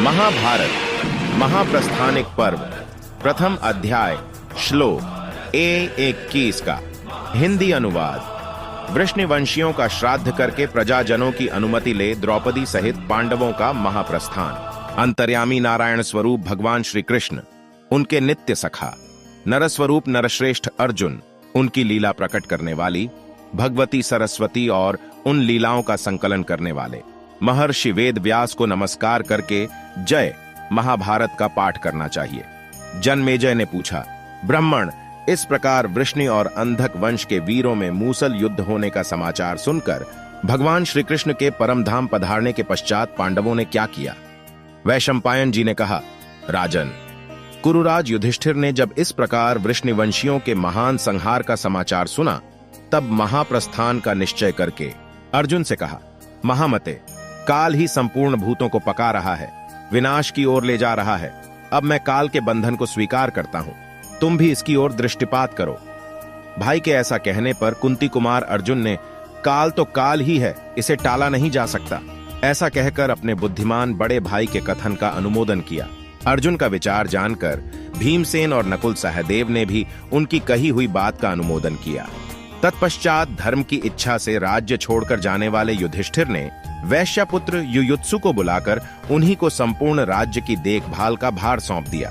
महाभारत महाप्रस्थानिक पर्व प्रथम अध्याय श्लोक 21 का हिंदी अनुवाद। वृष्णिवंशियों का श्राद्ध करके प्रजाजनों की अनुमति ले द्रौपदी सहित पांडवों का महाप्रस्थान। अंतर्यामी नारायण स्वरूप भगवान श्री कृष्ण, उनके नित्य सखा नरस्वरूप नरश्रेष्ठ अर्जुन, उनकी लीला प्रकट करने वाली भगवती सरस्वती और उन लीलाओं का संकलन करने वाले महर्षि वेद व्यास को नमस्कार करके जय महाभारत का पाठ करना चाहिए। जन्मेजय ने पूछा, ब्राह्मण, इस प्रकार वृष्णि और अंधक वंश के वीरों में मूसल युद्ध होने का समाचार सुनकर भगवान श्री कृष्ण के परम धाम पधारने के पश्चात पांडवों ने क्या किया? वैशंपायन जी ने कहा, राजन, कुरुराज युधिष्ठिर ने जब इस प्रकार वृष्णिवंशियों के महान संहार का समाचार सुना, तब महाप्रस्थान का निश्चय करके अर्जुन से कहा, महामते, काल ही संपूर्ण भूतों को पका रहा है, विनाश की ओर ले जा रहा है। अब मैं काल के बंधन को स्वीकार करता हूं, तुम भी इसकी ओर दृष्टिपात करो। भाई के ऐसा कहने पर कुंती कुमार अर्जुन ने, काल तो काल ही है, इसे टाला नहीं जा सकता, ऐसा कहकर अपने बुद्धिमान बड़े भाई के कथन का अनुमोदन किया। अर्जुन का विचार जानकर भीमसेन और नकुल सहदेव ने भी उनकी कही हुई बात का अनुमोदन किया। तत्पश्चात धर्म की इच्छा से राज्य छोड़कर जाने वाले युधिष्ठिर ने वैश्यपुत्र युयुत्सु को बुलाकर उन्हीं को संपूर्ण राज्य की देखभाल का भार सौंप दिया।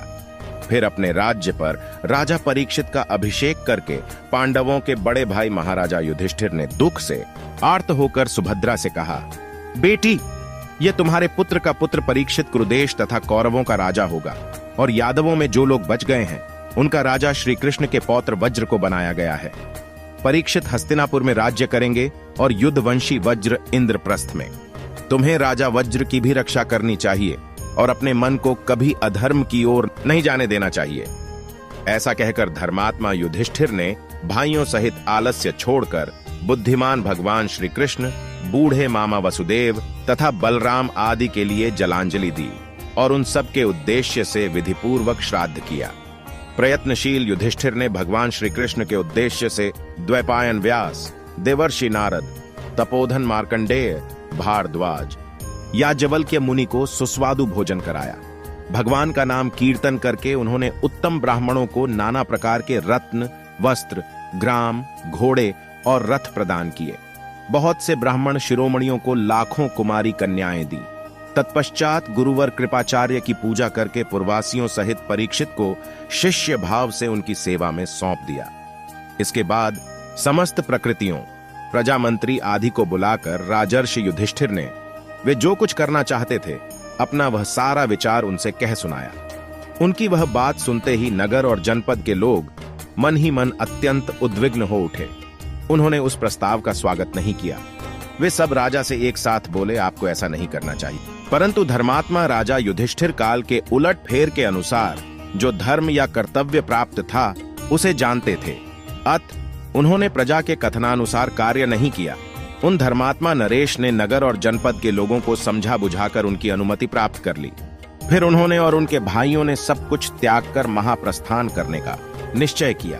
फिर अपने राज्य पर राजा परीक्षित का अभिषेक करके पांडवों के बड़े भाई महाराजा युधिष्ठिर ने दुख से आर्त होकर सुभद्रा से कहा, बेटी, यह तुम्हारे पुत्र का पुत्र परीक्षित कुरुदेश तथा कौरवों का राजा होगा, और यादवों में जो लोग बच गए हैं उनका राजा श्री कृष्ण के पौत्र वज्र को बनाया गया है। परीक्षित हस्तिनापुर में राज्य करेंगे और युद्धवंशी वज्र इंद्रप्रस्थ में। तुम्हें राजा वज्र की भी रक्षा करनी चाहिए और अपने मन को कभी अधर्म की ओर नहीं जाने देना चाहिए। ऐसा कहकर धर्मात्मा युधिष्ठिर ने भाइयों सहित आलस्य छोड़कर बुद्धिमान भगवान श्री कृष्ण, बूढ़े मामा वसुदेव तथा बलराम आदि के लिए जलांजलि दी और उन सब के उद्देश्य से विधिपूर्वक श्राद्ध किया। प्रयत्नशील युधिष्ठिर ने भगवान श्री कृष्ण के उद्देश्य से द्वैपायन व्यास, देवर्षि नारद, तपोधन मार्कंडेय, भारद्वाज, याज्ञवल्क्य मुनि को सुस्वादु भोजन कराया। भगवान का नाम कीर्तन करके उन्होंने उत्तम ब्राह्मणों को नाना प्रकार के रत्न, वस्त्र, ग्राम, घोड़े और रथ प्रदान किए। बहुत से ब्राह्मण शिरोमणियों को लाखों कुमारी कन्याएं दी। तत्पश्चात गुरुवर कृपाचार्य की पूजा करके पुरवासियों सहित परीक्षित को शिष्य भाव से उनकी सेवा में सौंप दिया। इसके बाद समस्त प्रकृतियों, प्रजामंत्री आदि को बुलाकर राजर्षि युधिष्ठिर ने वे जो कुछ करना चाहते थे अपना वह सारा विचार उनसे कह सुनाया। उनकी वह बात सुनते ही नगर और जनपद के लोग मन ही मन अत्यंत उद्विग्न हो उठे। उन्होंने उस प्रस्ताव का स्वागत नहीं किया। वे सब राजा से एक साथ बोले, आपको ऐसा नहीं करना चाहिए। परंतु धर्मात्मा राजा युधिष्ठिर काल के उलट फेर के अनुसार जो धर्म या कर्तव्य प्राप्त था उसे जानते थे। अत उन्होंने प्रजा के कथनानुसार कार्य नहीं किया। उन धर्मात्मा नरेश ने नगर और जनपद के लोगों को समझा बुझाकर उनकी अनुमति प्राप्त कर ली। फिर उन्होंने और उनके भाइयों ने सब कुछ त्याग कर महाप्रस्थान करने का निश्चय किया।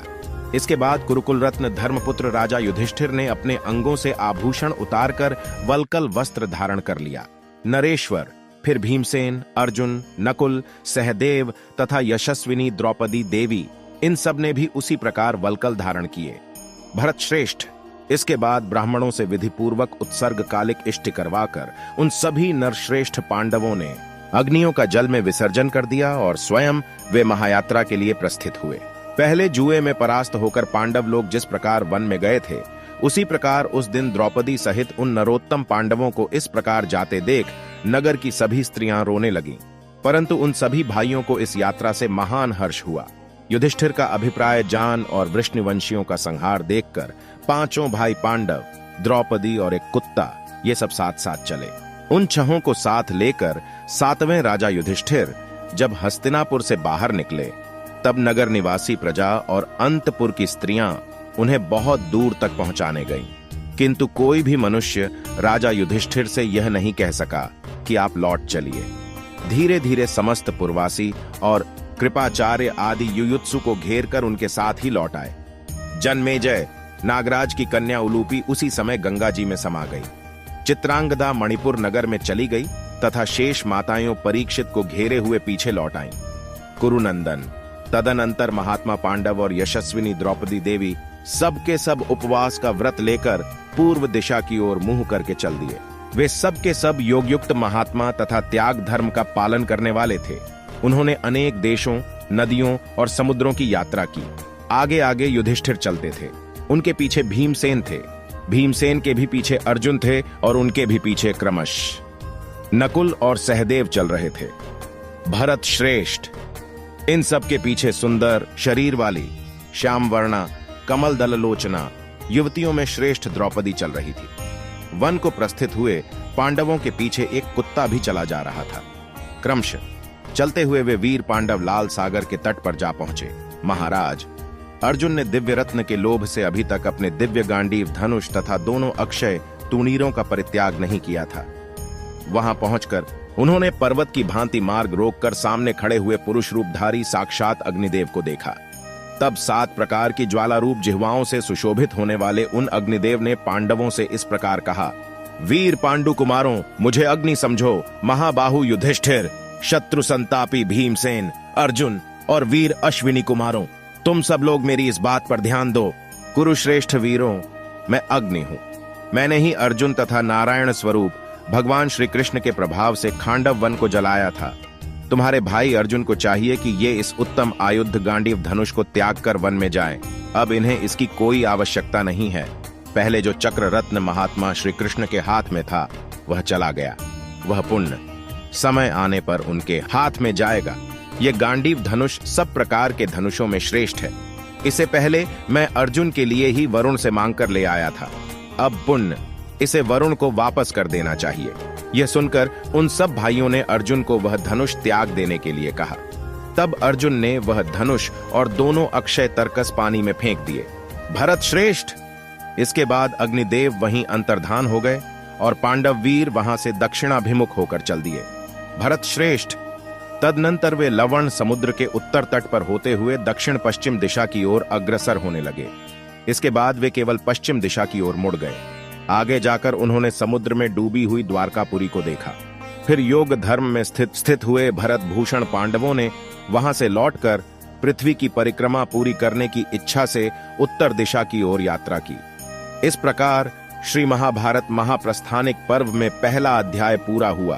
इसके बाद कुरुकुल रत्न धर्मपुत्र राजा युधिष्ठिर ने अपने अंगों से आभूषण उतारकर वल्कल वस्त्र धारण कर लिया। नरेश्वर, फिर भीमसेन, अर्जुन, नकुल, सहदेव तथा यशस्विनी द्रौपदी देवी, इन सब ने भी उसी प्रकार वल्कल धारण किए। भरत श्रेष्ठ इसके बाद ब्राह्मणों से विधिपूर्वक उत्सर्ग कालिक इष्टि करवाकर उन सभी नरश्रेष्ठ पांडवों ने अग्नियों का जल में विसर्जन कर दिया और स्वयं वे महायात्रा के लिए प्रस्थित हुए। पहले जुए में परास्त होकर पांडव लोग जिस प्रकार वन में गए थे, उसी प्रकार उस दिन द्रौपदी सहित उन नरोत्तम पांडवों को इस प्रकार जाते देख नगर की सभी स्त्रियां रोने लगीं। परंतु उन सभी भाइयों को इस यात्रा से महान हर्ष हुआ। युधिष्ठिर का अभिप्राय जान और वृष्णिवंशियों का संहार देखकर पांचों भाई पांडव, द्रौपदी और एक कुत्ता, ये सब साथ साथ चले। उन छहों को साथ लेकर सातवें राजा युधिष्ठिर जब हस्तिनापुर से बाहर निकले, तब नगर निवासी प्रजा और अंतपुर की स्त्रियां उन्हें बहुत दूर तक पहुंचाने गईं। किंतु कोई भी मनुष्य राजा युधिष्ठिर से यह नहीं कह सका कि आप लौट चलिए। धीरे धीरे समस्त पुरवासी और कृपाचार्य आदि युयुत्सु को घेर कर उनके साथ ही लौट आए। जन्मेजय, नागराज की कन्या उलूपी उसी समय गंगा जी में समा गई। चित्रांगदा मणिपुर नगर में चली गई तथा शेष माताएं परीक्षित को घेरे हुए पीछे लौट आईं। कुरुनंदन, तदनंतर महात्मा पांडव और यशस्विनी द्रौपदी देवी सबके सब उपवास का व्रत लेकर पूर्व दिशा की ओर मुंह करके चल दिए। वे सबके सब योगयुक्त महात्मा तथा त्याग धर्म का पालन करने वाले थे। उन्होंने अनेक देशों, नदियों और समुद्रों की यात्रा की। आगे आगे युधिष्ठिर चलते थे, उनके पीछे भीमसेन थे, भीमसेन के भी पीछे अर्जुन थे और उनके भी पीछे क्रमश नकुल और सहदेव चल रहे थे। भरत श्रेष्ठ, इन सब के पीछे सुंदर शरीर वाली श्यामवर्णा कमल दल लोचना युवतियों में श्रेष्ठ द्रौपदी चल रही थी। वन को प्रस्थित हुए पांडवों के पीछे एक कुत्ता भी चला जा रहा था। क्रमशः चलते हुए वे वीर पांडव लाल सागर के तट पर जा पहुंचे। महाराज, अर्जुन ने दिव्य रत्न के लोभ से अभी तक अपने दिव्य गांडीव धनुष तथा दोनों अक्षय तूणीरों का परित्याग नहीं किया था। वहां पहुंचकर उन्होंने पर्वत की भांति मार्ग रोककर सामने खड़े हुए पुरुष रूपधारी साक्षात अग्निदेव को देखा। तब 7 प्रकार की ज्वाला रूप जिह्वाओं से सुशोभित होने वाले उन अग्निदेव ने पांडवों से इस प्रकार कहा, वीर पांडु कुमारों, मुझे अग्नि समझो। महाबाहु युधिष्ठिर, शत्रु संतापी भीमसेन, अर्जुन और वीर अश्विनी कुमारों, तुम सब लोग मेरी इस बात पर ध्यान दो। कुरुश्रेष्ठ वीरों, मैं अग्नि हूं। मैंने ही अर्जुन तथा नारायण स्वरूप भगवान श्री कृष्ण के प्रभाव से खांडव वन को जलाया था। तुम्हारे भाई अर्जुन को चाहिए कि ये इस उत्तम आयुध गांडीव धनुष को त्याग कर वन में जाएं। अब इन्हें इसकी कोई आवश्यकता नहीं है। पहले जो चक्र रत्न महात्मा श्री कृष्ण के हाथ में था वह चला गया। वह पुण्य समय आने पर उनके हाथ में जाएगा। यह गांडीव धनुष सब प्रकार के धनुषों में श्रेष्ठ है। इसे पहले मैं अर्जुन के लिए ही वरुण से मांगकर ले आया था। अब पुण्य इसे वरुण को वापस कर देना चाहिए। यह सुनकर उन सब भाइयों ने अर्जुन को वह धनुष त्याग देने के लिए कहा। तब अर्जुन ने वह धनुष और दोनों अक्षय तरकस पानी में फेंक दिए। भरत श्रेष्ठ, इसके बाद अग्निदेव वहीं अंतर्धान हो गए और पांडव वीर वहां से दक्षिणाभिमुख होकर चल दिए। भरत श्रेष्ठ, तदनंतर वे लवण समुद्र के उत्तर तट पर होते हुए दक्षिण पश्चिम दिशा की ओर अग्रसर होने लगे। इसके बाद वे केवल पश्चिम दिशा की ओर मुड़ गए। आगे जाकर उन्होंने समुद्र में डूबी हुई द्वारकापुरी को देखा। फिर योग धर्म में स्थित हुए भरत भूषण पांडवों ने वहां से लौटकर पृथ्वी की परिक्रमा पूरी करने की इच्छा से उत्तर दिशा की ओर यात्रा की। इस प्रकार श्री महाभारत महाप्रस्थानिक पर्व में पहला अध्याय पूरा हुआ।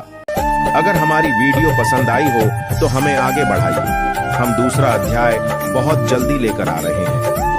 अगर हमारी वीडियो पसंद आई हो तो हमें आगे बढ़ाइए। हम दूसरा अध्याय बहुत जल्दी लेकर आ रहे हैं।